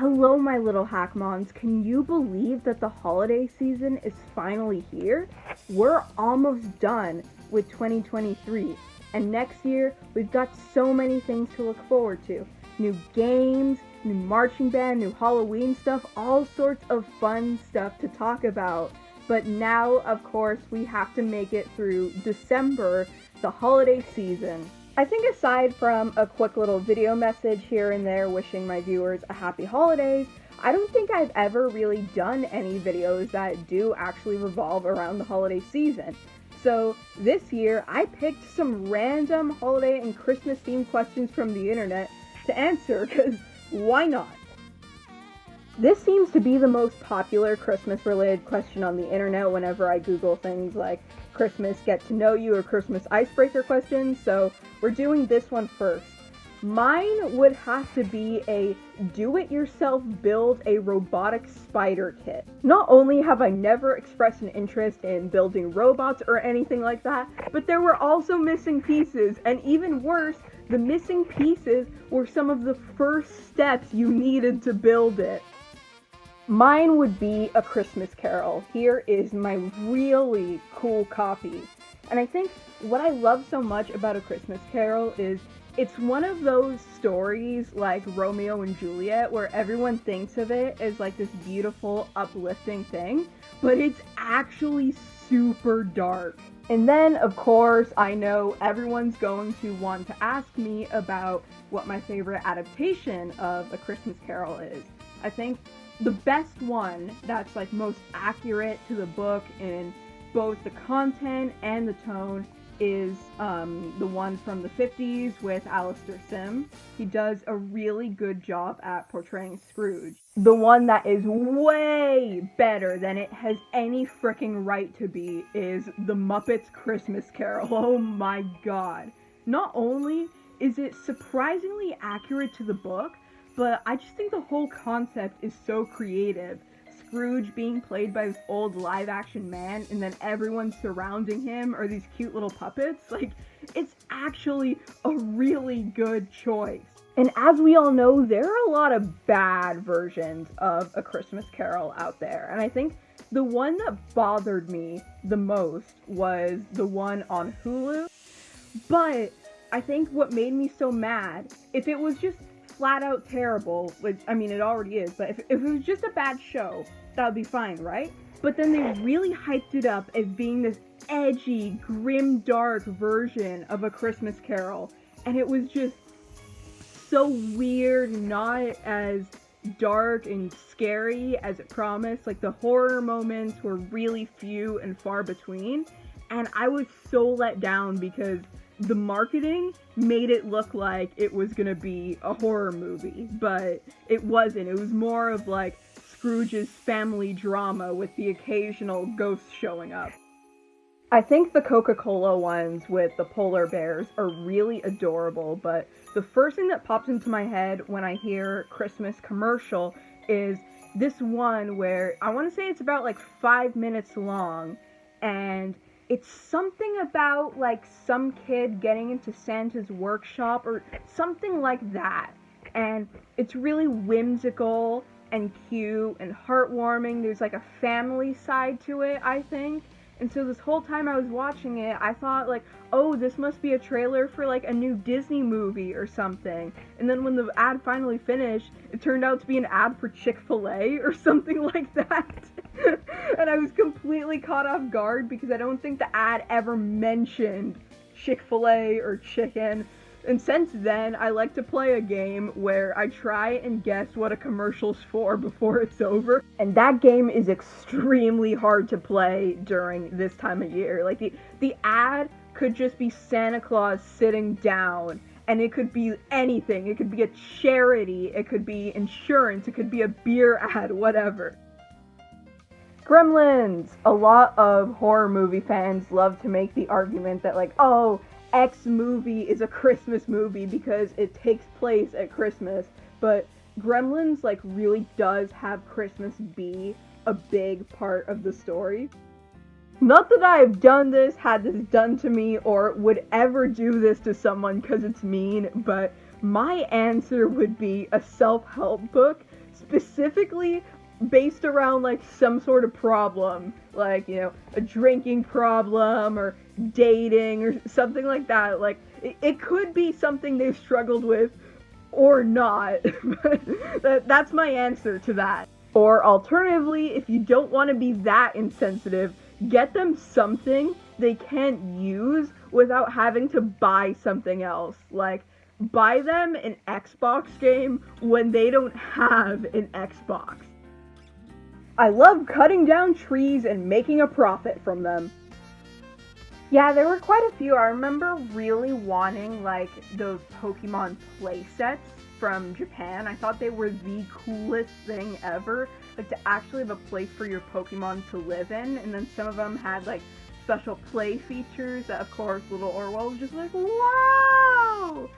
Hello, my little hack moms. Can you believe that the holiday season is finally here? We're almost done with 2023, and next year we've got so many things to look forward to. New games, new marching band, new Halloween stuff, all sorts of fun stuff to talk about. But now, of course, we have to make it through December, the holiday season. I think aside from a quick little video message here and there wishing my viewers a happy holidays, I don't think I've ever really done any videos that do actually revolve around the holiday season. So this year, I picked some random holiday and Christmas themed questions from the internet to answer, because why not? This seems to be the most popular Christmas related question on the internet whenever I Google things like Christmas get to know you or Christmas icebreaker questions, so we're doing this one first. Mine would have to be a do-it-yourself build a robotic spider kit. Not only have I never expressed an interest in building robots or anything like that, but there were also missing pieces, and even worse, the missing pieces were some of the first steps you needed to build it. Mine would be A Christmas Carol. Here is my really cool copy. And I think what I love so much about A Christmas Carol is it's one of those stories like Romeo and Juliet where everyone thinks of it as like this beautiful, uplifting thing, but it's actually super dark. And then, of course, I know everyone's going to want to ask me about what my favorite adaptation of A Christmas Carol is. I think the best one that's like most accurate to the book in both the content and the tone is the one from the 50s with Alastair Sim. He does a really good job at portraying Scrooge. The one that is way better than it has any freaking right to be is The Muppets Christmas Carol. Oh my god. Not only is it surprisingly accurate to the book, but I just think the whole concept is so creative. Scrooge being played by this old live-action man, and then everyone surrounding him are these cute little puppets. Like, it's actually a really good choice. And as we all know, there are a lot of bad versions of A Christmas Carol out there. And I think the one that bothered me the most was the one on Hulu. But I think what made me so mad, if it was just flat out terrible, which, I mean, it already is, but if it was just a bad show, that would be fine, right? But then they really hyped it up as being this edgy, grim, dark version of A Christmas Carol, and it was just so weird, not as dark and scary as it promised. Like, the horror moments were really few and far between, and I was so let down because the marketing made it look like it was gonna be a horror movie, but it wasn't. It was more of like Scrooge's family drama with the occasional ghost showing up. I think the Coca-Cola ones with the polar bears are really adorable, but the first thing that pops into my head when I hear Christmas commercial is this one where I want to say it's about like 5 minutes long, and it's something about, like, some kid getting into Santa's workshop or something like that. And it's really whimsical and cute and heartwarming. There's, like, a family side to it, I think. And so this whole time I was watching it, I thought, like, oh, this must be a trailer for, like, a new Disney movie or something. And then when the ad finally finished, it turned out to be an ad for Chick-fil-A or something like that. And I was completely caught off guard because I don't think the ad ever mentioned Chick-fil-A or chicken. And since then, I like to play a game where I try and guess what a commercial's for before it's over. And that game is extremely hard to play during this time of year. Like, the ad could just be Santa Claus sitting down, and it could be anything. It could be a charity, it could be insurance, it could be a beer ad, whatever. Gremlins! A lot of horror movie fans love to make the argument that, like, oh, X movie is a Christmas movie because it takes place at Christmas, but Gremlins, like, really does have Christmas be a big part of the story. Not that I have done this, had this done to me, or would ever do this to someone because it's mean, but my answer would be a self-help book specifically based around like some sort of problem, like, you know, a drinking problem or dating or something like that. Like, it could be something they've struggled with or not. But that's my answer to that. Or alternatively, if you don't want to be that insensitive, get them something they can't use without having to buy something else. Like, buy them an Xbox game when they don't have an Xbox. I love cutting down trees and making a profit from them. Yeah, there were quite a few. I remember really wanting, like, those Pokemon play sets from Japan. I thought they were the coolest thing ever. Like, to actually have a place for your Pokemon to live in, and then some of them had, like, special play features that, of course, little Orwell was just like, wow!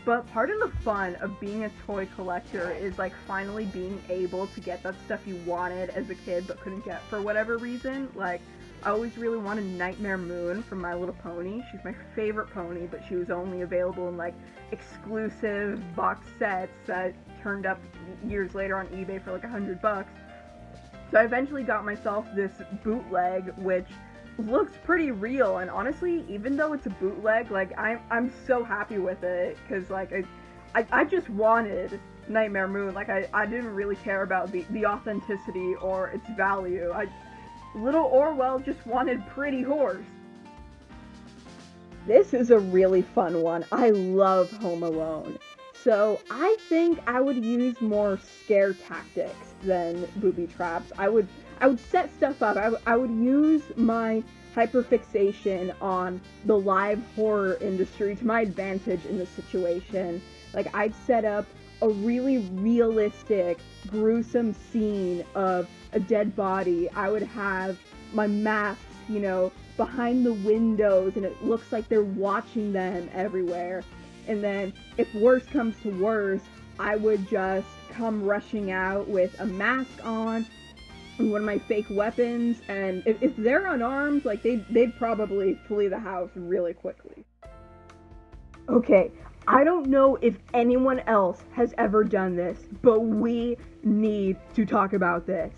But part of the fun of being a toy collector is, like, finally being able to get that stuff you wanted as a kid but couldn't get for whatever reason. Like, I always really wanted Nightmare Moon from My Little Pony. She's my favorite pony, but she was only available in, like, exclusive box sets that turned up years later on eBay for, like, $100. So I eventually got myself this bootleg, which looks pretty real, and honestly, even though it's a bootleg, like, I'm so happy with it, because, like, I just wanted Nightmare Moon. Like, I didn't really care about the authenticity or its value. Little Orwell just wanted Pretty Horse. This is a really fun one. I love Home Alone. So I think I would use more scare tactics than booby traps. I would set stuff up. I would use my hyperfixation on the live horror industry to my advantage in this situation. Like, I'd set up a really realistic, gruesome scene of a dead body. I would have my masks, you know, behind the windows, and it looks like they're watching them everywhere. And then, if worse comes to worse, I would just come rushing out with a mask on, and one of my fake weapons, and if they're unarmed, like, they'd probably flee the house really quickly. Okay, I don't know if anyone else has ever done this, but we need to talk about this.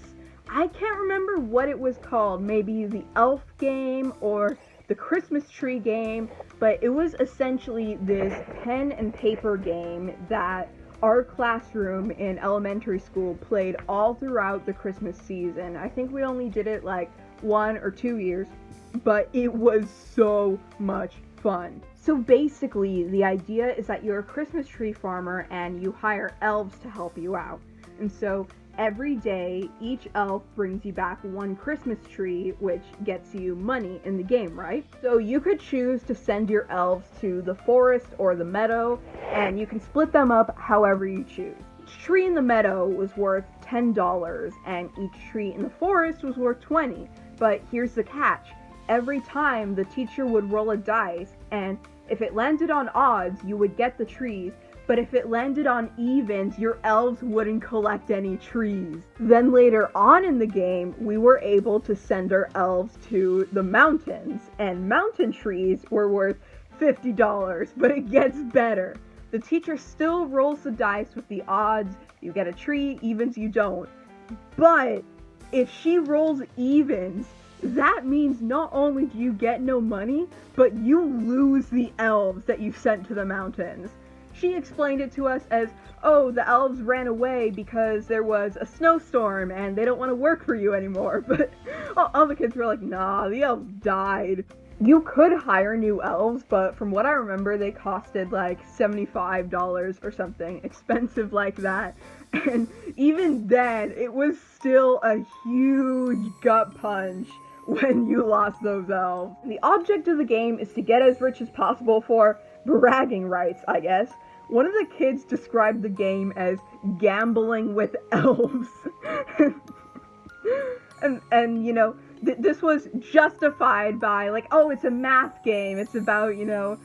I can't remember what it was called, maybe the Elf game or the Christmas tree game, but it was essentially this pen and paper game that our classroom in elementary school played all throughout the Christmas season. I think we only did it like 1 or 2 years, but it was so much fun. So basically, the idea is that you're a Christmas tree farmer and you hire elves to help you out. And so every day, each elf brings you back one Christmas tree, which gets you money in the game, right? So you could choose to send your elves to the forest or the meadow, and you can split them up however you choose. Each tree in the meadow was worth $10, and each tree in the forest was worth $20. But here's the catch. Every time the teacher would roll a dice, and if it landed on odds, you would get the trees, but if it landed on evens, your elves wouldn't collect any trees. Then later on in the game, we were able to send our elves to the mountains, and mountain trees were worth $50, but it gets better. The teacher still rolls the dice with the odds, you get a tree, evens you don't. But if she rolls evens, that means not only do you get no money, but you lose the elves that you sent to the mountains. She explained it to us as, oh, the elves ran away because there was a snowstorm and they don't want to work for you anymore. But all the kids were like, nah, the elves died. You could hire new elves, but from what I remember, they costed like $75 or something, expensive like that. And even then, it was still a huge gut punch when you lost those elves. The object of the game is to get as rich as possible for bragging rights, I guess. One of the kids described the game as gambling with elves. and you know, this was justified by, like, oh, it's a math game, it's about, you know,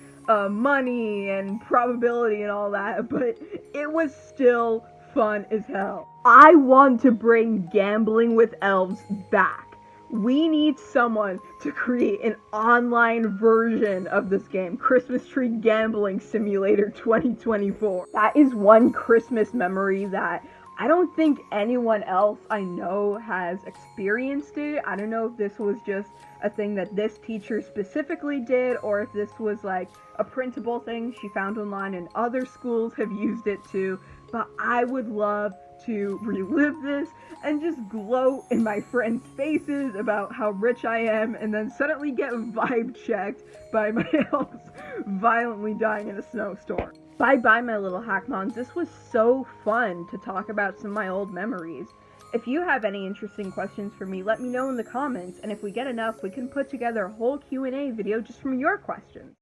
money and probability and all that, but it was still fun as hell. I want to bring gambling with elves back. We need someone to create an online version of this game, Christmas Tree Gambling Simulator 2024. That is one Christmas memory that I don't think anyone else I know has experienced it. I don't know if this was just a thing that this teacher specifically did, or if this was like a printable thing she found online and other schools have used it too. But I would love to relive this and just gloat in my friends' faces about how rich I am, and then suddenly get vibe checked by my house violently dying in a snowstorm. Bye bye, my little hackmons. This was so fun to talk about some of my old memories. If you have any interesting questions for me, let me know in the comments, and if we get enough, we can put together a whole Q&A video just from your questions.